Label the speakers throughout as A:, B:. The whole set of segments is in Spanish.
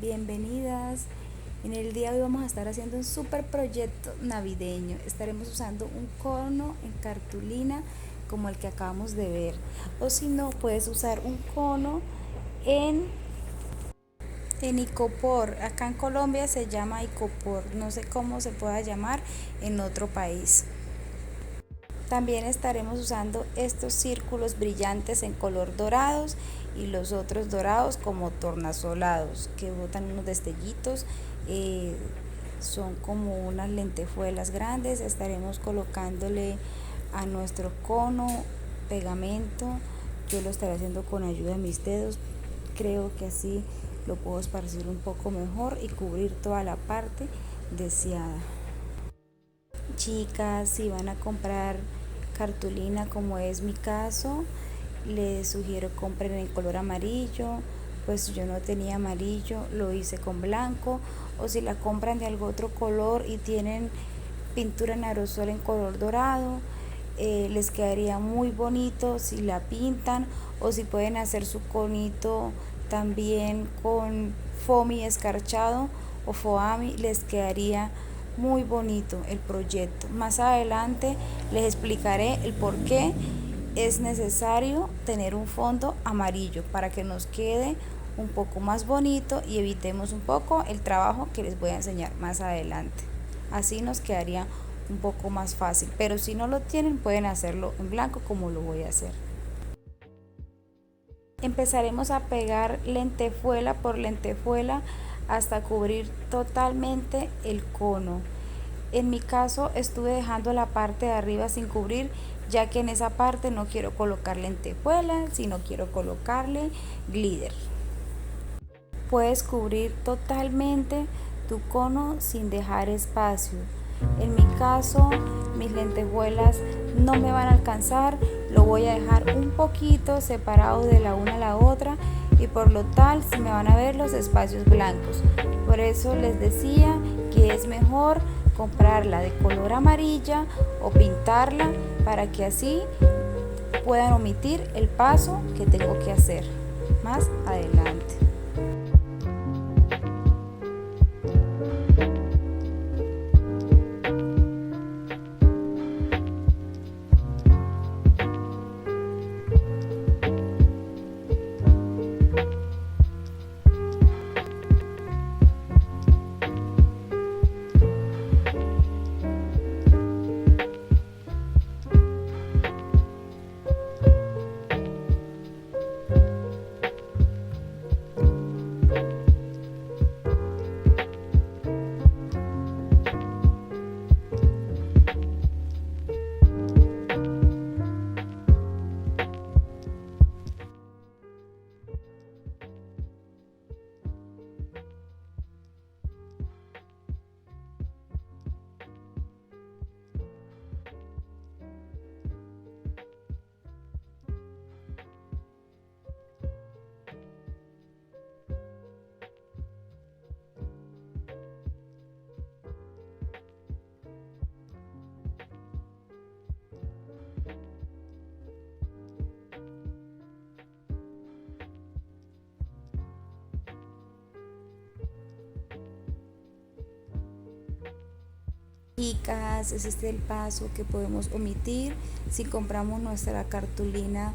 A: bienvenidas. En el día de hoy vamos a estar haciendo un super proyecto navideño. Estaremos usando un cono en cartulina como el que acabamos de ver. O si no, puedes usar un cono en, en icopor. Acá en Colombia se llama icopor. No sé cómo se pueda llamar en otro país. También estaremos usando estos círculos brillantes en color dorados y los otros dorados como tornasolados que botan unos destellitos. eh, Son como unas lentejuelas grandes. Estaremos colocándole a nuestro cono pegamento. Yo lo estaré haciendo con ayuda de mis dedos. Creo que así lo puedo esparcir un poco mejor y cubrir toda la parte deseada. Chicas, si van a comprar cartulina como es mi caso, les sugiero compren en color amarillo. Pues yo no tenía amarillo, lo hice con blanco. O si la compran de algún otro color y tienen pintura en aerosol en color dorado, les quedaría muy bonito si la pintan. O si pueden hacer su conito también con foamy escarchado o foami, les quedaría muy bonito el proyecto. Más adelante les explicaré el por qué es necesario tener un fondo amarillo para que nos quede un poco más bonito y evitemos un poco el trabajo que les voy a enseñar más adelante. Así nos quedaría un poco más fácil, pero si no lo tienen pueden hacerlo en blanco como lo voy a hacer. Empezaremos a pegar lentejuela por lentejuela hasta cubrir totalmente el cono. En mi caso estuve dejando la parte de arriba sin cubrir, ya que en esa parte no quiero colocar lentejuela, sino quiero colocarle glitter. Puedes cubrir totalmente tu cono sin dejar espacio. En mi caso, mis lentejuelas no me van a alcanzar, lo voy a dejar un poquito separado de la una a la otra y por lo tal se me van a ver los espacios blancos. Por eso les decía que es mejor comprarla de color amarilla o pintarla para que así puedan omitir el paso que tengo que hacer más adelante. Chicas, es este el paso que podemos omitir si compramos nuestra cartulina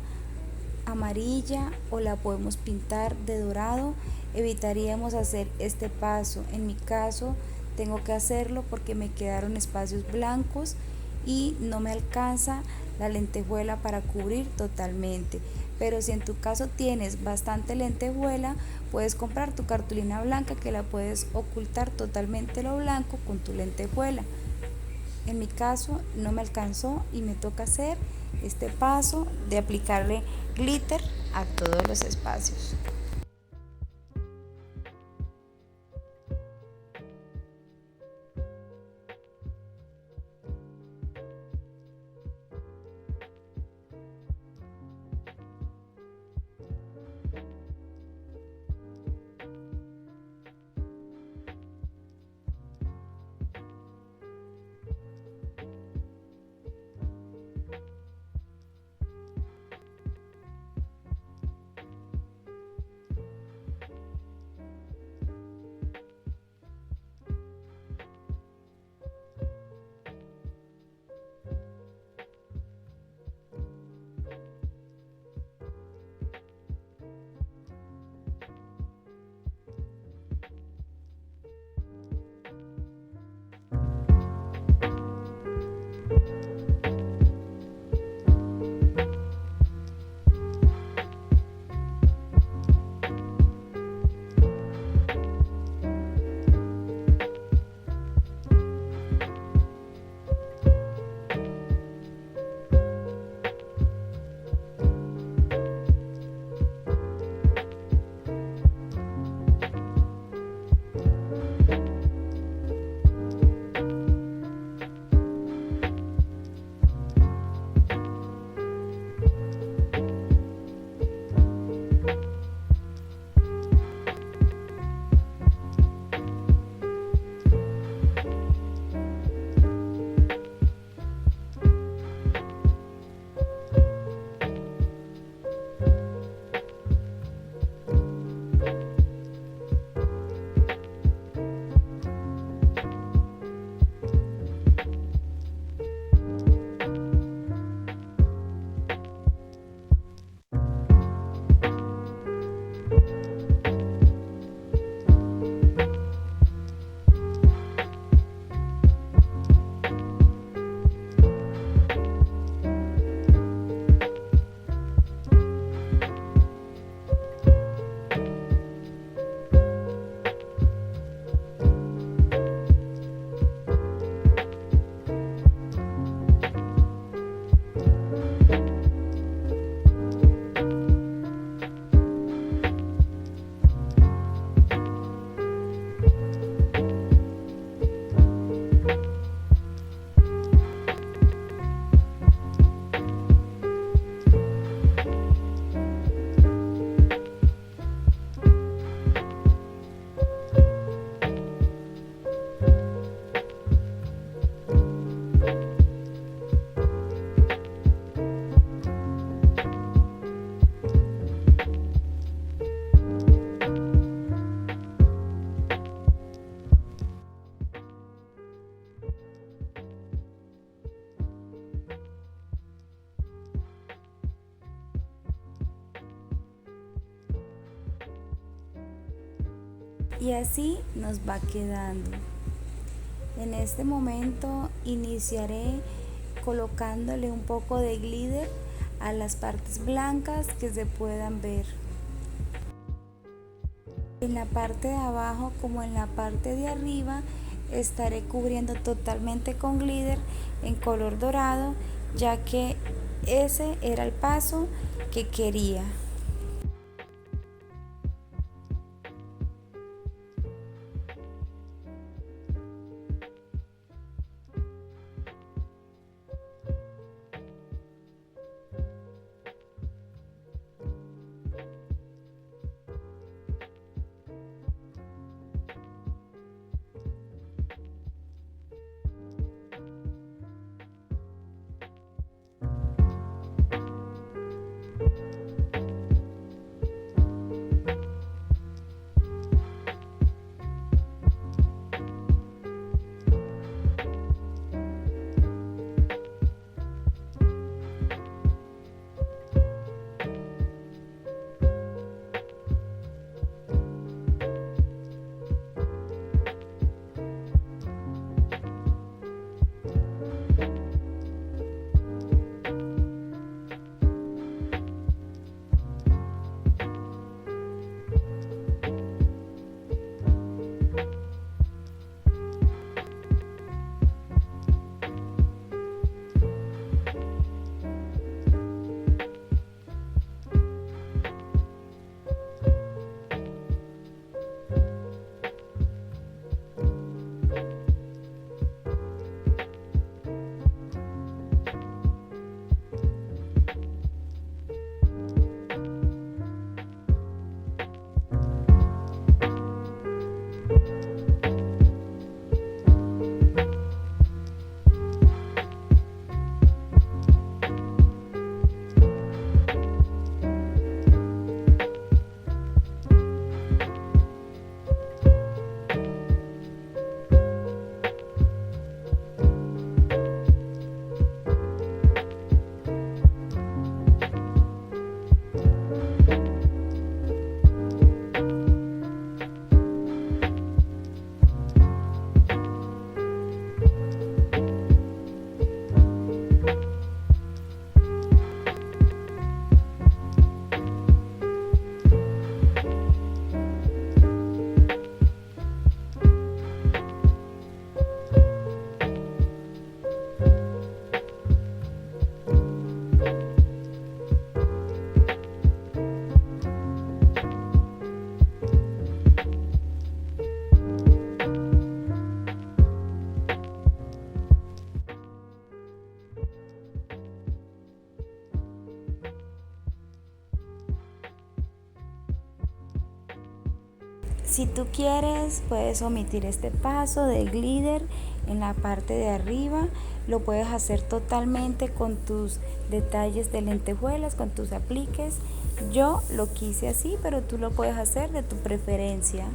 A: amarilla o la podemos pintar de dorado. Evitaríamos hacer este paso. En mi caso tengo que hacerlo porque me quedaron espacios blancos y no me alcanza la lentejuela para cubrir totalmente. Pero si en tu caso tienes bastante lentejuela, puedes comprar tu cartulina blanca que la puedes ocultar totalmente lo blanco con tu lentejuela. En mi caso no me alcanzó y me toca hacer este paso de aplicarle glitter a todos los espacios. y así nos va quedando. En este momento iniciaré colocándole un poco de glitter a las partes blancas que se puedan ver. En la parte de abajo como en la parte de arriba estaré cubriendo totalmente con glitter en color dorado, ya que ese era el paso que quería. Si tú quieres, puedes omitir este paso de glitter en la parte de arriba. Lo puedes hacer totalmente con tus detalles de lentejuelas, con tus apliques. Yo lo quise así, pero tú lo puedes hacer de tu preferencia.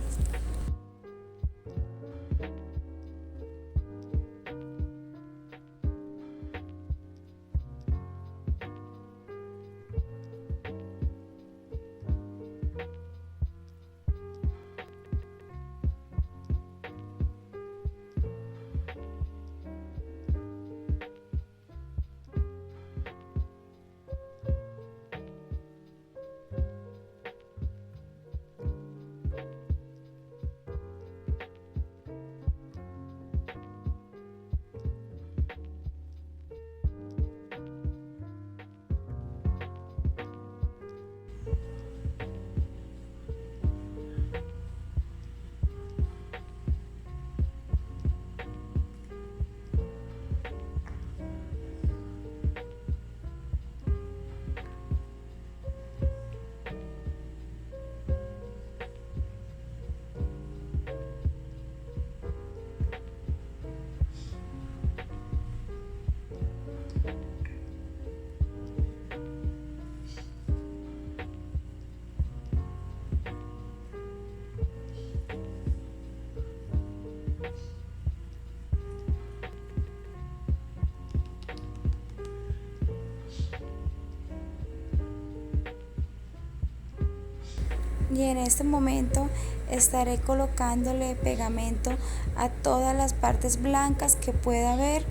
A: Y en este momento estaré colocándole pegamento a todas las partes blancas que pueda haber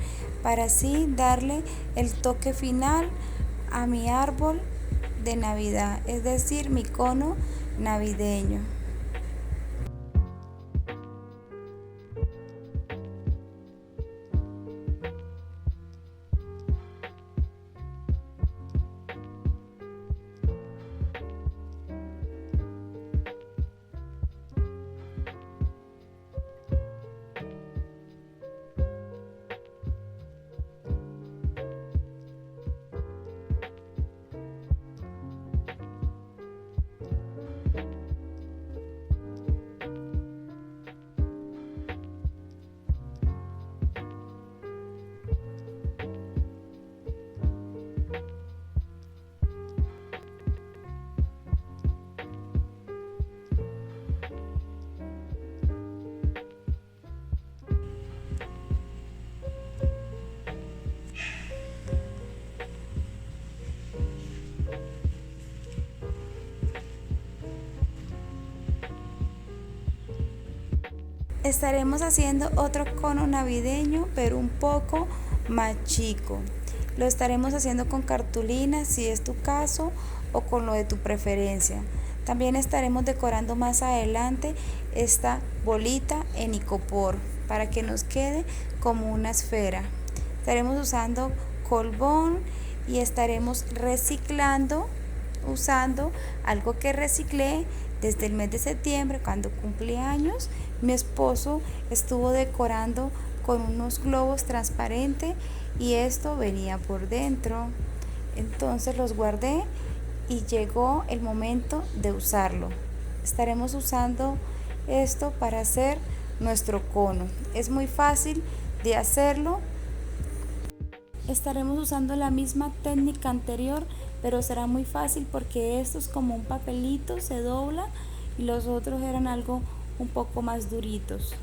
A: para así darle el toque final a mi árbol de Navidad, es decir, mi cono navideño. Estaremos haciendo otro cono navideño, pero un poco más chico. Lo estaremos haciendo con cartulina, si es tu caso, o con lo de tu preferencia. También estaremos decorando más adelante esta bolita en icopor para que nos quede como una esfera. Estaremos usando colbón y estaremos reciclando, usando algo que reciclé desde el mes de septiembre cuando cumplí años. Mi esposo estuvo decorando con unos globos transparentes y esto venía por dentro. Entonces los guardé y llegó el momento de usarlo. Estaremos usando esto para hacer nuestro cono. Es muy fácil de hacerlo. Estaremos usando la misma técnica anterior, pero será muy fácil porque esto es como un papelito, se dobla, y los otros eran algo un poco más duritos.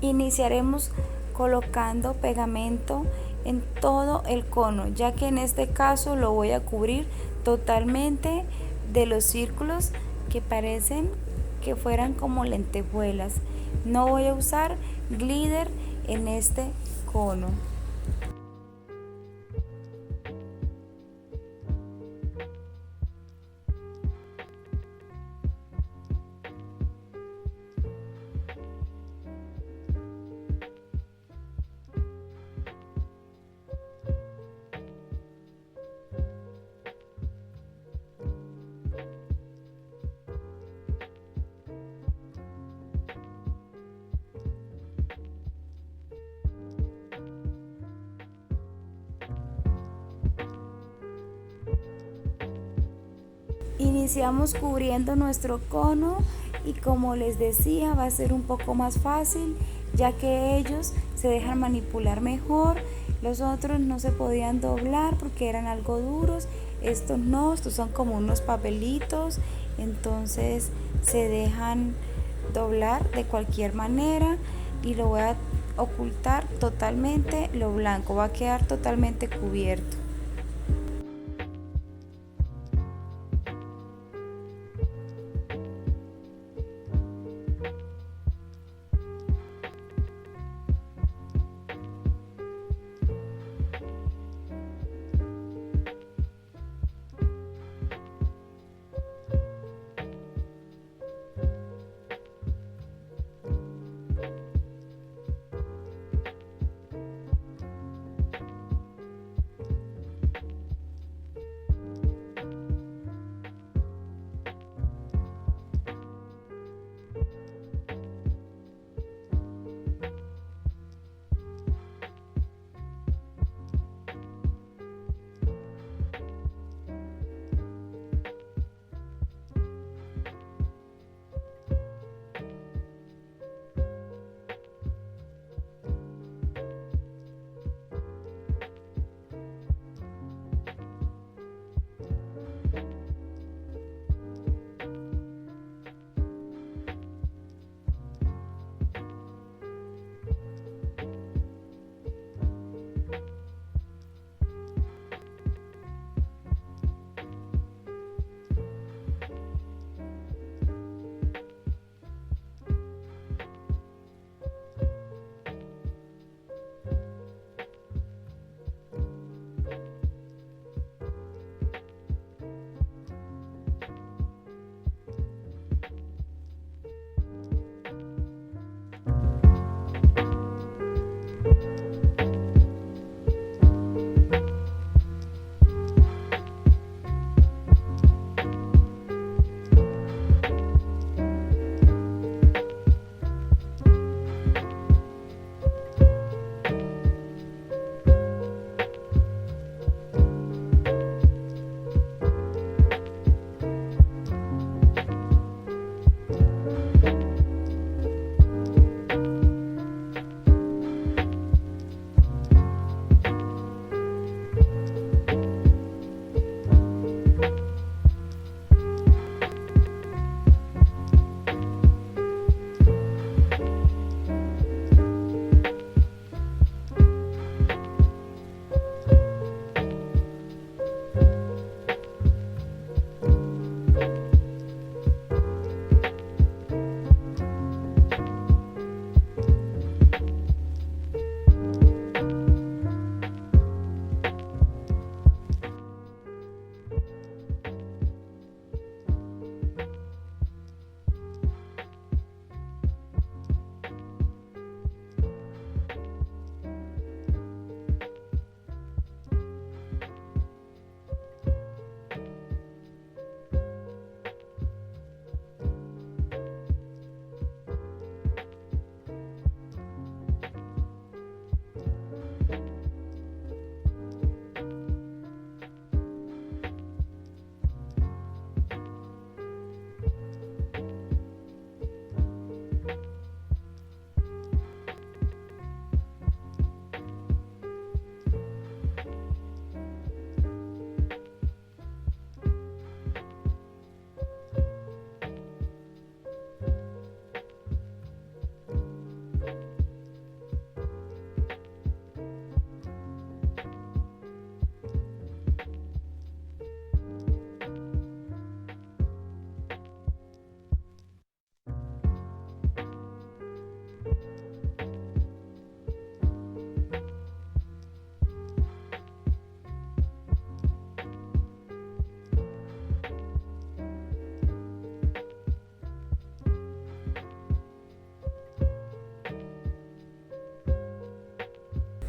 A: Iniciaremos colocando pegamento en todo el cono, ya que en este caso lo voy a cubrir totalmente de los círculos que parecen que fueran como lentejuelas. No voy a usar glitter en este cono. Iniciamos cubriendo nuestro cono y como les decía va a ser un poco más fácil ya que ellos se dejan manipular mejor. Los otros no se podían doblar porque eran algo duros, estos no, estos son como unos papelitos, entonces se dejan doblar de cualquier manera y lo voy a ocultar totalmente, lo blanco va a quedar totalmente cubierto.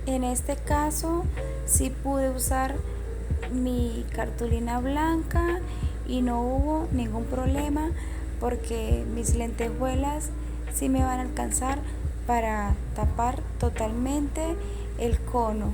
A: En este caso sí pude usar mi cartulina blanca y no hubo ningún problema porque mis lentejuelas sí me van a alcanzar para tapar totalmente el cono.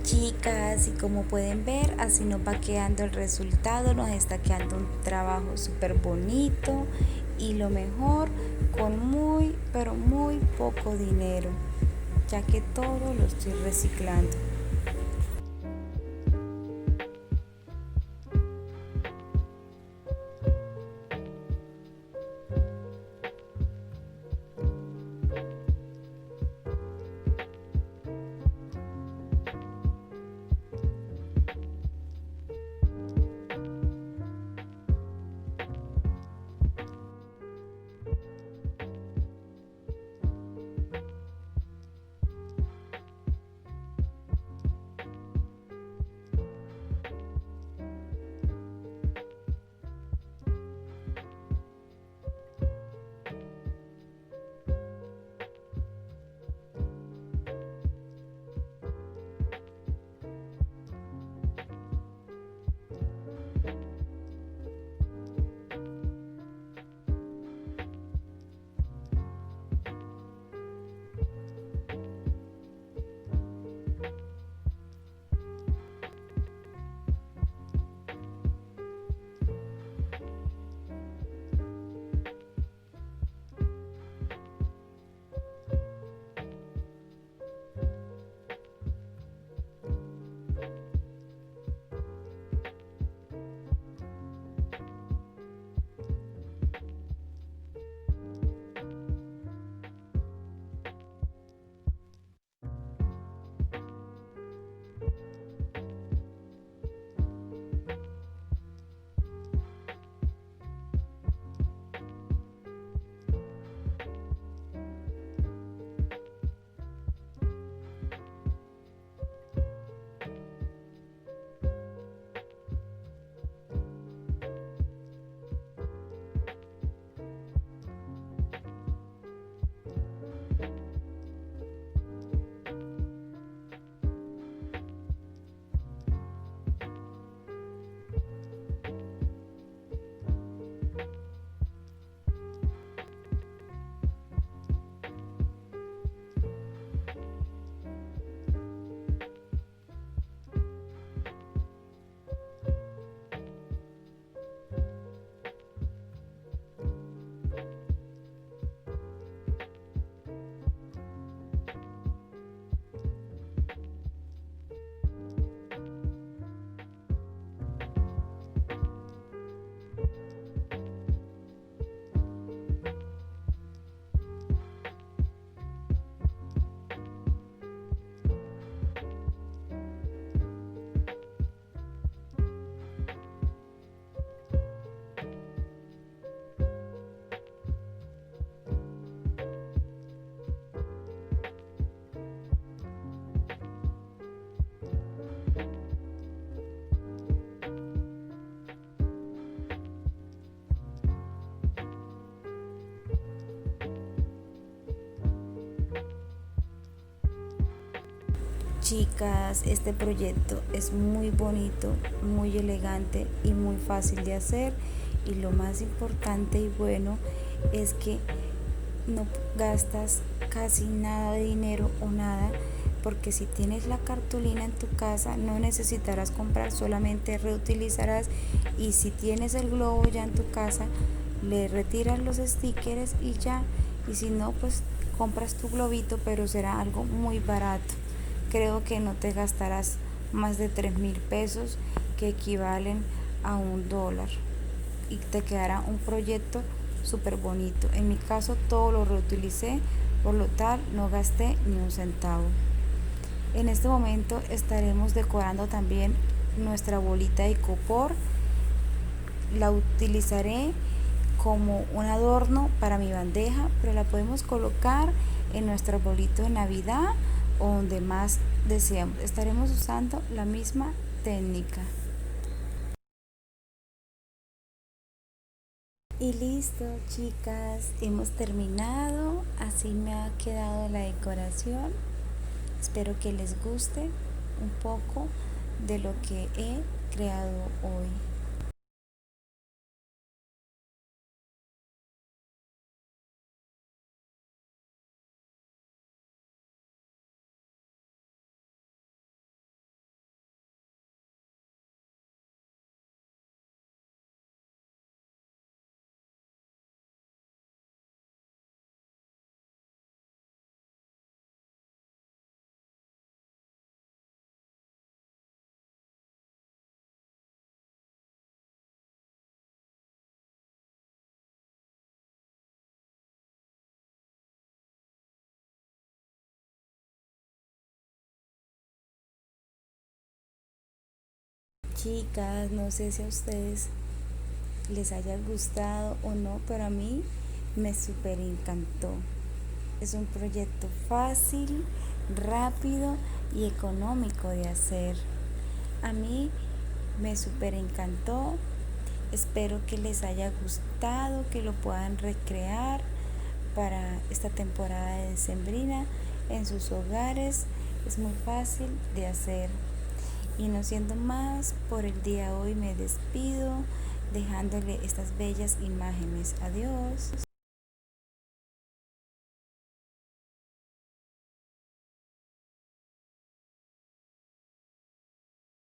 A: Chicas, y como pueden ver, así nos va quedando el resultado, nos está quedando un trabajo súper bonito y lo mejor, con muy, pero muy poco dinero, ya que todo lo estoy reciclando. Chicas, este proyecto es muy bonito, muy elegante y muy fácil de hacer, y lo más importante y bueno es que no gastas casi nada de dinero o nada, porque si tienes la cartulina en tu casa no necesitarás comprar, solamente reutilizarás, y si tienes el globo ya en tu casa le retiras los stickers y ya, y si no pues compras tu globito, pero será algo muy barato. Creo que no te gastarás más de 3.000 pesos, que equivalen a $1, y te quedará un proyecto súper bonito. En mi caso todo lo reutilicé, por lo tal no gasté ni un centavo. En este momento estaremos decorando también nuestra bolita de icopor. La utilizaré como un adorno para mi bandeja, pero la podemos colocar en nuestro bolito de Navidad o donde más deseamos. Estaremos usando la misma técnica. Y listo, chicas, hemos terminado. Así me ha quedado la decoración. Espero que les guste un poco de lo que he creado hoy. Chicas, no sé si a ustedes les haya gustado o no, pero a mí me súper encantó. Es un proyecto fácil, rápido y económico de hacer. A mí me súper encantó. Espero que les haya gustado, que lo puedan recrear para esta temporada de decembrina en sus hogares. Es muy fácil de hacer. Y no siendo más, por el día de hoy me despido dejándole estas bellas imágenes. Adiós.